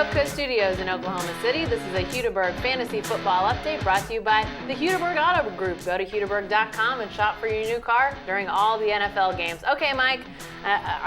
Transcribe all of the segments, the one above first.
Hope Coast Studios in Oklahoma City. This is a Hudiburg Fantasy Football Update brought to you by the Hudiburg Auto Group. Go to Hudiburg.com and shop for your new car during all the NFL games. Okay, Mike,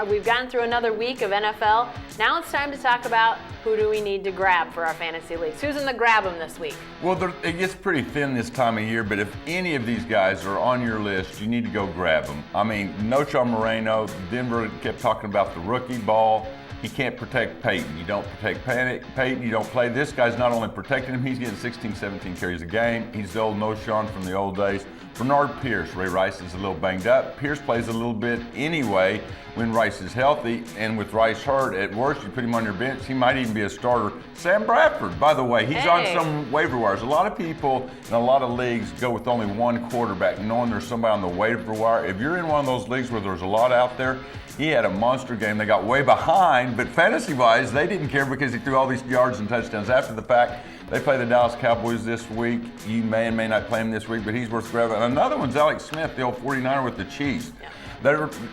we've gotten through another week of NFL. Now it's time to talk about who do we need to grab for our fantasy leagues. Who's in the grab them this week? Well, it gets pretty thin this time of year, but if any of these guys are on your list, you need to go grab them. I mean, Nocho Moreno, Denver kept talking about the rookie ball. He can't protect Peyton. You don't protect Peyton, you don't play. This guy's not only protecting him, he's getting 16, 17 carries a game. He's the old Noshawn from the old days. Bernard Pierce, Ray Rice is a little banged up. Pierce plays a little bit anyway when Rice is healthy, and with Rice hurt, at worst, you put him on your bench, he might even be a starter. Sam Bradford, by the way, he's on some waiver wires. A lot of people in a lot of leagues go with only one quarterback, knowing there's somebody on the waiver wire. If you're in one of those leagues where there's a lot out there, he had a monster game. They got way behind, but fantasy-wise, they didn't care because he threw all these yards and touchdowns. After the fact, they play the Dallas Cowboys this week. You may and may not play him this week, but he's worth grabbing. And another one's Alex Smith, the old 49er with the Chiefs. Yeah.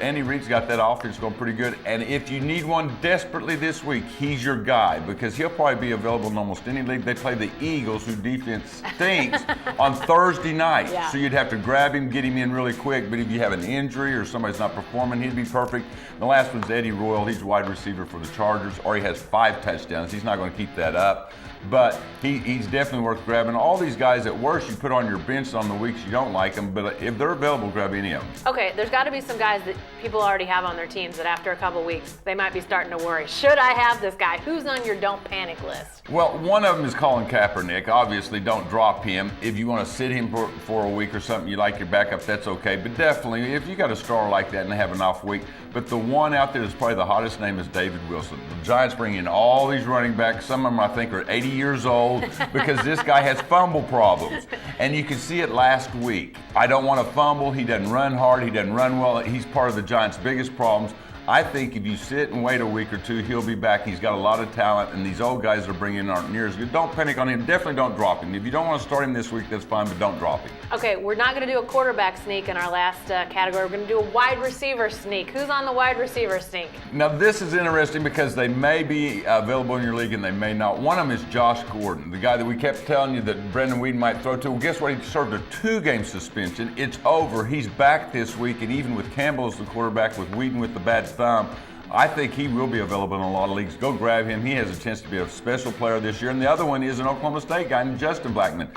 Andy Reid's got that offense going pretty good. And if you need one desperately this week, he's your guy because he'll probably be available in almost any league. They play the Eagles, whose defense stinks, on Thursday night. Yeah. So you'd have to grab him, get him in really quick. But if you have an injury or somebody's not performing, he'd be perfect. The last one's Eddie Royal. He's a wide receiver for the Chargers, or he has 5 touchdowns. He's not going to keep that up. But he's definitely worth grabbing. All these guys, at worst, you put on your bench on the weeks you don't like them, but if they're available, grab any of them. Okay, there's got to be some guys that people already have on their teams that after a couple weeks, they might be starting to worry. Should I have this guy? Who's on your don't panic list? Well, one of them is Colin Kaepernick. Obviously, don't drop him. If you want to sit him for a week or something, you like your backup, that's okay. But definitely, if you got a star like that and they have an off week, but the one out there that's probably the hottest name is David Wilson. The Giants bring in all these running backs. Some of them, I think, are 80 years old because this guy has fumble problems. And you can see it last week. I don't want to fumble. He doesn't run hard. He doesn't run well. He's part of the Giants' biggest problems. I think if you sit and wait a week or two, he'll be back. He's got a lot of talent, and these old guys they're bringing in aren't near as good. Don't panic on him. Definitely don't drop him. If you don't want to start him this week, that's fine, but don't drop him. Okay, we're not going to do a quarterback sneak in our last category. We're going to do a wide receiver sneak. Who's on the wide receiver sneak? Now, this is interesting because they may be available in your league and they may not. One of them is Josh Gordon, the guy that we kept telling you that Brendan Weeden might throw to. Well, guess what? He served a 2-game suspension. It's over. He's back this week, and even with Campbell as the quarterback, with Weeden with the bad thumb, I think he will be available in a lot of leagues. Go grab him. He has a chance to be a special player this year. And the other one is an Oklahoma State guy named Justin Blackmon.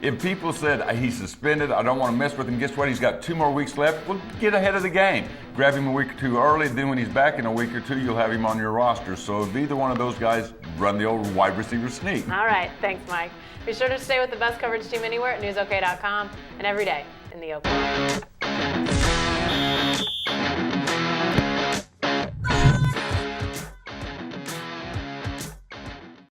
If people said he's suspended, I don't want to mess with him, guess what? He's got 2 more weeks left. Well, get ahead of the game. Grab him a week or two early. Then when he's back in a week or two, you'll have him on your roster. So if either one of those guys, run the old wide receiver sneak. All right. Thanks, Mike. Be sure to stay with the best coverage team anywhere at newsok.com and every day in the Oklahoma.